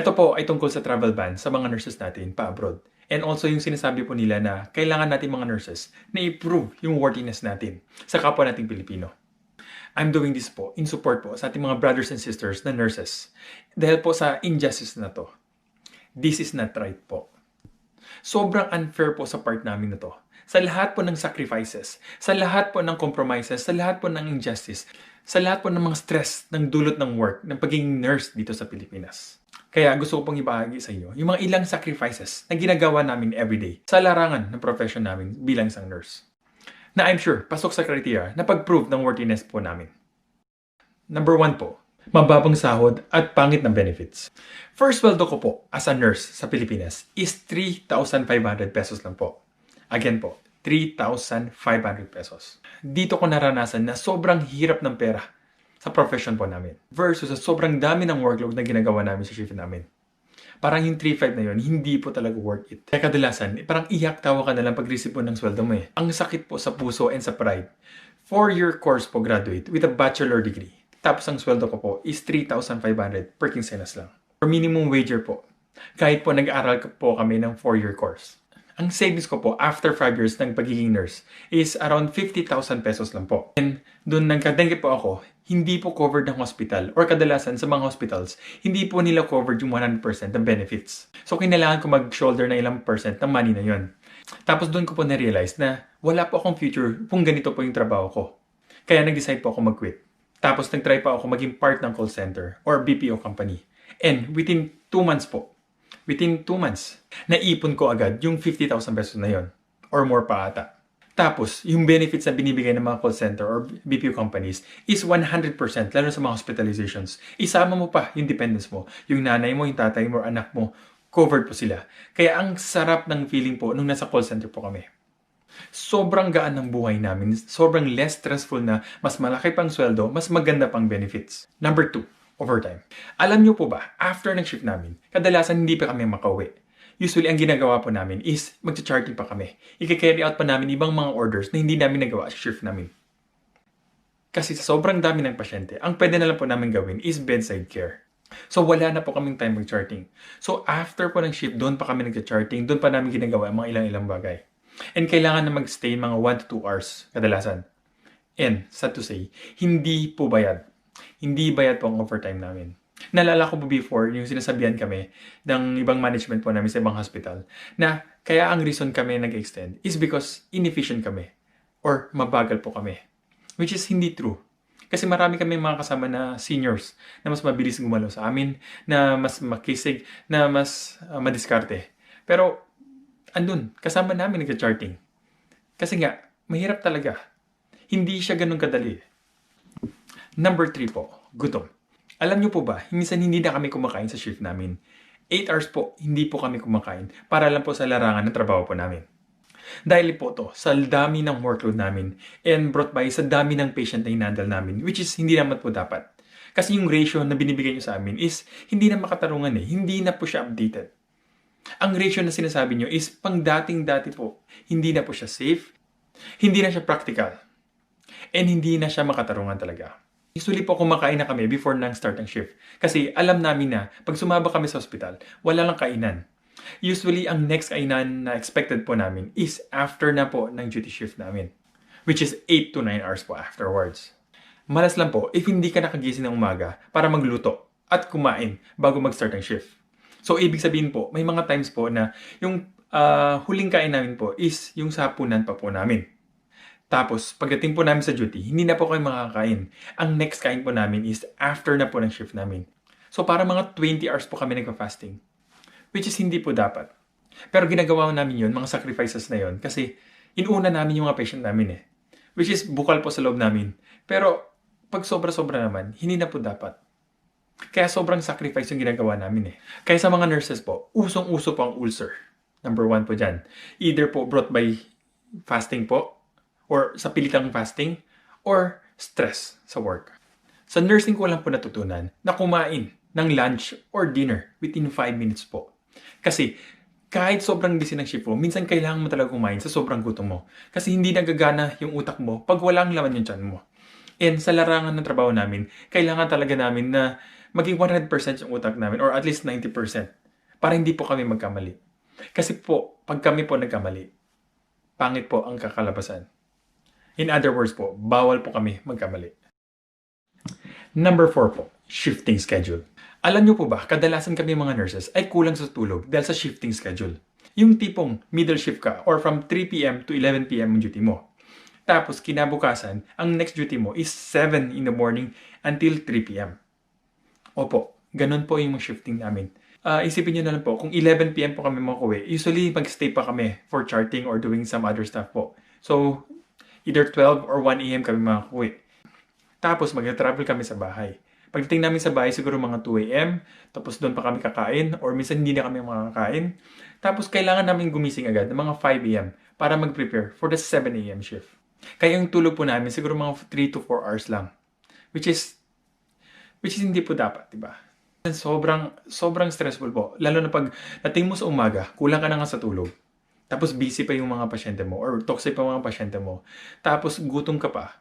Ito po ay tungkol sa travel ban sa mga nurses natin pa-abroad. And also yung sinasabi po nila na kailangan natin mga nurses na i-prove yung worthiness natin sa kapwa nating Pilipino. I'm doing this po in support po sa ating mga brothers and sisters na nurses. Dahil po sa injustice na to. This is not right po. Sobrang unfair po sa part namin na to. Sa lahat po ng sacrifices, sa lahat po ng compromises, sa lahat po ng injustice, sa lahat po ng mga stress ng dulot ng work, ng pagiging nurse dito sa Pilipinas. Kaya gusto ko pong ibahagi sa inyo yung mga ilang sacrifices na ginagawa namin everyday sa larangan ng profession namin bilang isang nurse. Na I'm sure, pasok sa criteria na pag-prove ng worthiness po namin. Number 1 po, mababang sahod at pangit na benefits. First sweldo ko po as a nurse sa Pilipinas is 3,500 pesos lang po. Again po, 3,500 pesos. Dito ko naranasan na sobrang hirap ng pera sa profession po namin versus sa sobrang dami ng workload na ginagawa namin sa shift namin. Parang yung 3,500 na yun, hindi po talaga worth it. Kaya kadalasan, parang iyak tawa ka na lang pag-receive po ng sweldo mo eh. Ang sakit po sa puso and sa pride. 4-year course po graduate with a bachelor degree. Tapos ang sweldo ko po is 3,500 per quincenas lang. For minimum wager po. Kahit po nag-aaral po kami ng 4-year course. Ang savings ko po after 5 years ng pagiging nurse is around 50,000 pesos lang po. And doon nagka-dengue po ako, hindi po covered ng hospital or kadalasan sa mga hospitals, hindi po nila covered yung 100% ng benefits. So kinailangan ko mag-shoulder na ilang percent ng money na yon. Tapos doon ko po na-realize na wala po akong future kung ganito po yung trabaho ko. Kaya nag-decide po ako mag-quit. Tapos nag-try pa ako maging part ng call center or BPO company. And within 2 months po, naipon ko agad yung 50,000 pesos na yon or more pa ata. Tapos, yung benefits na binibigay ng mga call center or BPO companies is 100%, lalo sa mga hospitalizations. Isama mo pa yung dependents mo, yung nanay mo, yung tatay mo, anak mo, covered po sila. Kaya ang sarap ng feeling po nung nasa call center po kami. Sobrang gaan ng buhay namin, sobrang less stressful na, mas malaki pang sweldo, mas maganda pang benefits. Number 2, overtime. Alam nyo po ba, after ng shift namin, kadalasan hindi pa kami makauwi. Usually, ang ginagawa po namin is mag-charting pa kami. I-carry out pa namin ibang mga orders na hindi namin nagawa sa shift namin. Kasi sa sobrang dami ng pasyente, ang pwede na lang po namin gawin is bedside care. So, wala na po kaming time mag-charting. So, after po ng shift, doon pa kami nag-charting, doon pa namin ginagawa ang mga ilang-ilang bagay. And kailangan na mag-stay mga 1 to 2 hours kadalasan. And, sad to say, hindi po bayad. Hindi bayad po ang overtime namin. Nalala ko po before, yung sinasabihan kami ng ibang management po namin sa ibang hospital na kaya ang reason kami nag-extend is because inefficient kami or mabagal po kami. Which is hindi true. Kasi marami kami mga kasama na seniors na mas mabilis gumalaw sa amin, na mas makisig, na mas madiskarte. Pero andun, kasama namin nag-charting. Kasi nga, mahirap talaga. Hindi siya ganun kadali. Number 3 po, gutom. Alam nyo po ba, minsan hindi na kami kumakain sa shift namin. 8 hours po, hindi po kami kumakain para lang po sa larangan ng trabaho po namin. Dahil po to, sa dami ng workload namin and brought by sa dami ng patient na inandal namin, which is hindi naman po dapat. Kasi yung ratio na binibigay nyo sa amin is hindi na makatarungan eh, hindi na po siya updated. Ang ratio na sinasabi nyo is pang dating-dati po, hindi na po siya safe, hindi na siya practical, and hindi na siya makatarungan talaga. Usually po kumakain na kami before nang start ng shift. Kasi alam namin na pag sumaba kami sa hospital, wala lang kainan. Usually, ang next kainan na expected po namin is after na po ng duty shift namin. Which is 8 to 9 hours po afterwards. Malas lang po if hindi ka nakagising ng umaga para magluto at kumain bago mag-start ng shift. So, ibig sabihin po, may mga times po na yung huling kain namin po is yung sa hapunan pa po namin. Tapos, pagdating po namin sa duty, hindi na po kayo makakain. Ang next kain po namin is after na po ng shift namin. So, para mga 20 hours po kami nagpa-fasting. Which is hindi po dapat. Pero ginagawa namin yun, mga sacrifices na yun, kasi inuna namin yung mga patient namin eh. Which is bukal po sa loob namin. Pero, pag sobra-sobra naman, hindi na po dapat. Kaya sobrang sacrifice yung ginagawa namin eh. Kaya sa mga nurses po, usong-uso po ang ulcer. Number 1 po dyan. Either po brought by fasting po, or sa pilitang fasting, or stress sa work. Sa nursing ko lang po natutunan na kumain ng lunch or dinner within 5 minutes po. Kasi kahit sobrang busy ng shift mo, minsan kailangan mo talaga kumain sa sobrang gutom mo. Kasi hindi nagagana yung utak mo pag walang laman yung tiyan mo. And sa larangan ng trabaho namin, kailangan talaga namin na maging 100% yung utak namin or at least 90% para hindi po kami magkamali. Kasi po, pag kami po nagkamali, pangit po ang kakalabasan. In other words po, bawal po kami magkamali. Number 4 po, shifting schedule. Alam niyo po ba, kadalasan kami mga nurses ay kulang sa tulog dahil sa shifting schedule. Yung tipong middle shift ka or from 3 p.m. to 11 p.m. ang duty mo. Tapos kinabukasan, ang next duty mo is 7 in the morning until 3 p.m. Opo, ganun po yung shifting namin. Isipin nyo na lang po, kung 11 p.m. po kami makuwi, usually mag-stay pa kami for charting or doing some other stuff po. So, either 12 or 1 a.m. kami makuwi. Tapos mag-travel kami sa bahay. Pagdating namin sa bahay, siguro mga 2 a.m. Tapos doon pa kami kakain or minsan hindi na kami makakain. Tapos kailangan namin gumising agad ng mga 5 a.m. para mag-prepare for the 7 a.m. shift. Kaya yung tulog po namin siguro mga 3 to 4 hours lang. Which is hindi po dapat, di ba? Sobrang stressful po. Lalo na pag dating mo sa umaga, kulang ka na nga sa tulog. Tapos busy pa yung mga pasyente mo or toxic pa yung mga pasyente mo. Tapos gutom ka pa.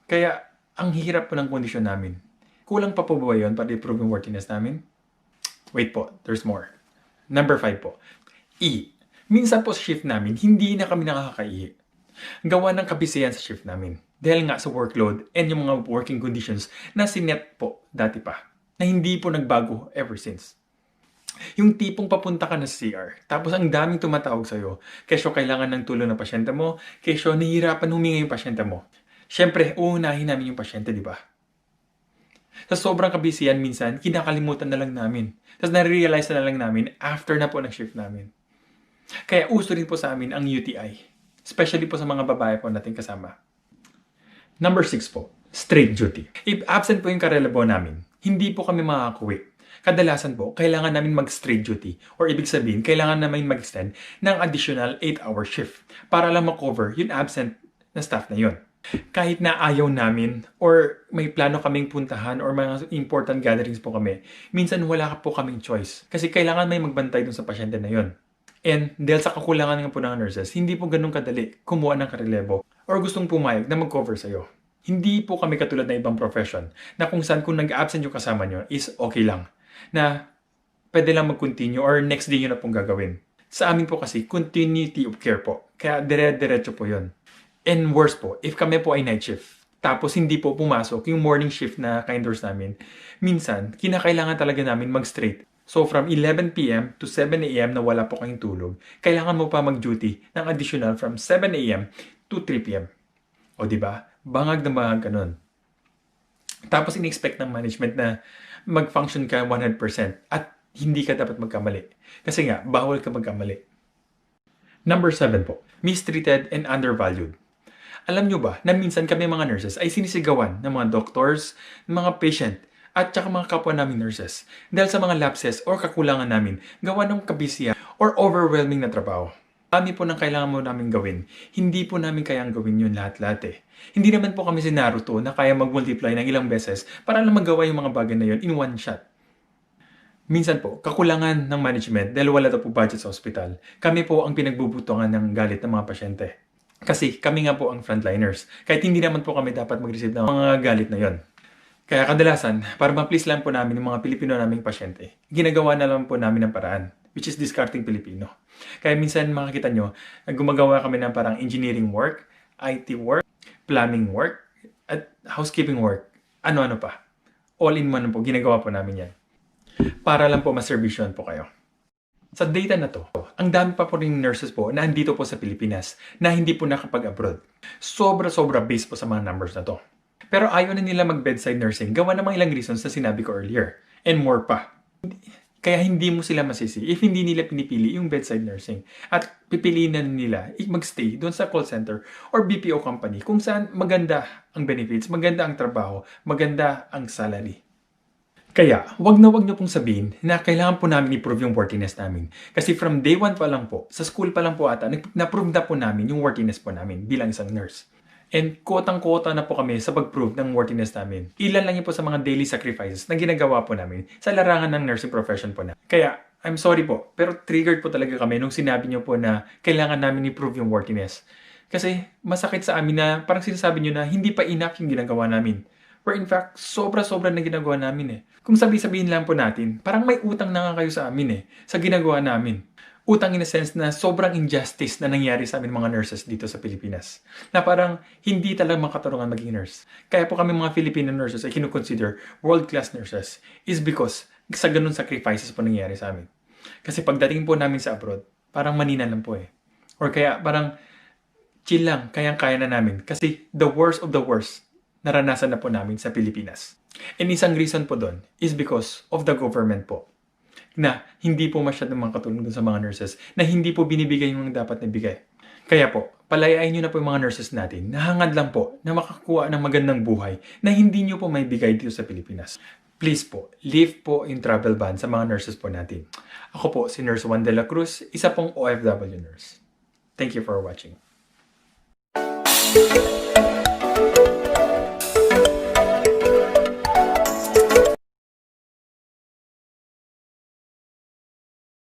Kaya ang hirap po ng kondisyon namin. Kulang pa po ba yun para i-prove yung worthiness namin? Wait po, there's more. Number 5 po. E. Minsan po sa shift namin, hindi na kami nakakaihi. Gawa ng kabisihan sa shift namin. Dahil nga sa workload and yung mga working conditions na sinet po dati pa. Na hindi po nagbago ever since. Yung tipong papunta ka na sa CR, tapos ang daming tumatawag sa'yo, kesyo kailangan ng tulong ng pasyente mo, kesyo nahihirapan huminga yung pasyente mo. Siyempre, uunahin namin yung pasyente, di ba? Sa sobrang kabisihan minsan, kinakalimutan na lang namin. Tapos nare-realize na lang namin after na po ng shift namin. Kaya uso rin po sa amin ang UTI. Especially po sa mga babae po natin kasama. Number 6 po, straight duty. If absent po yung karelabo namin, hindi po kami makakakuwi. Kadalasan po, kailangan namin mag-straight duty or ibig sabihin, kailangan namin mag-extend ng additional 8-hour shift para lang makover yung absent na staff na yun. Kahit na ayaw namin or may plano kaming puntahan or mga important gatherings po kami, minsan wala po kaming choice kasi kailangan may magbantay dun sa pasyente na yun. And dahil sa kakulangan nga po ng nurses, hindi po ganun kadali kumuha ng karelebo or gustong pumayag na mag-cover sa'yo. Hindi po kami katulad ng ibang profession na kung saan kung nag-absent yung kasama nyo is okay lang. Na pwede lang mag-continue or next day yun na pong gagawin. Sa amin po kasi, continuity of care po. Kaya dire-diretso po yun. And worse po, if kami po ay night shift, tapos hindi po pumasok yung morning shift na kinders namin, minsan, kinakailangan talaga namin mag-straight. So from 11 p.m. to 7 a.m. na wala po kayong tulog, kailangan mo pa mag-duty ng additional from 7 a.m. to 3 p.m. O diba? Bangag na bangag ka nun. Tapos in-expect ng management na mag-function ka 100% at hindi ka dapat magkamali. Kasi nga, bawal ka magkamali. Number 7 po, mistreated and undervalued. Alam nyo ba na minsan kami mga nurses ay sinisigawan ng mga doctors, ng mga patient, at saka mga kapwa namin nurses dahil sa mga lapses or kakulangan namin gawa ng kabisihan or overwhelming na trabaho. Dami po ng kailangan mo namin gawin. Hindi po namin kayang gawin yun lahat-lahat eh. Hindi naman po kami si Naruto na kaya mag-multiply ng ilang beses para lang magawa yung mga bagay na yun in one shot. Minsan po, kakulangan ng management dahil wala daw po budget sa ospital. Kami po ang pinagbubutungan ng galit ng mga pasyente. Kasi kami nga po ang frontliners. Kahit hindi naman po kami dapat mag-receive ng mga galit na yon. Kaya kadalasan, para ma-please lang po namin yung mga Pilipino naming pasyente, ginagawa na lang po namin ng paraan, which is discarding Pilipino. Kaya minsan makikita nyo, gumagawa kami ng parang engineering work, IT work, plumbing work, at housekeeping work. Ano-ano pa. All in one po, ginagawa po namin yan. Para lang po maservisyon po kayo. Sa data na to, ang dami pa po rin nurses po na andito po sa Pilipinas na hindi po nakapag-abroad. Sobra-sobra based po sa mga numbers na to. Pero ayaw na nila mag-bedside nursing gawa ng mga ilang reasons na sinabi ko earlier. And more pa. Kaya hindi mo sila masisi if hindi nila pinipili yung bedside nursing. At pipiliin na nila mag-stay doon sa call center or BPO company kung saan maganda ang benefits, maganda ang trabaho, maganda ang salary. Kaya, wag na pong sabihin na kailangan po namin i-prove yung worthiness namin. Kasi from day 1 pa lang po, sa school pa lang po ata, na-prove na po namin yung worthiness po namin bilang isang nurse. And quotang-quota na po kami sa pag-prove ng worthiness namin. Ilan lang yun po sa mga daily sacrifices na ginagawa po namin sa larangan ng nursing profession po na. Kaya, I'm sorry po, pero triggered po talaga kami nung sinabi niyo po na kailangan namin i-prove yung worthiness. Kasi masakit sa amin na parang sinasabi niyo na hindi pa enough yung ginagawa namin Where in fact, sobra-sobra na ginagawa namin eh. Kung sabi-sabihin lang po natin, parang may utang na nga kayo sa amin eh, sa ginagawa namin. Utang in a sense na sobrang injustice na nangyari sa amin mga nurses dito sa Pilipinas. Na parang hindi talaga makatarungan maging nurse. Kaya po kami mga Filipino nurses ay kinukonsider world-class nurses is because sa ganun sacrifices po nangyari sa amin. Kasi pagdating po namin sa abroad, parang manina lang po eh. Or kaya parang chill lang, kayang-kaya na namin. Kasi the worst of the worst, naranasan na po namin sa Pilipinas. And isang reason po doon is because of the government po. Na hindi po masyadong makatulong dun sa mga nurses, na hindi po binibigay yung dapat na bigay. Kaya po, palayain nyo na po yung mga nurses natin, nahangad lang po na makakuha ng magandang buhay na hindi nyo po may bigay dito sa Pilipinas. Please po, lift po yung travel ban sa mga nurses po natin. Ako po, si Nurse Juan de la Cruz, isa pong OFW nurse. Thank you for watching.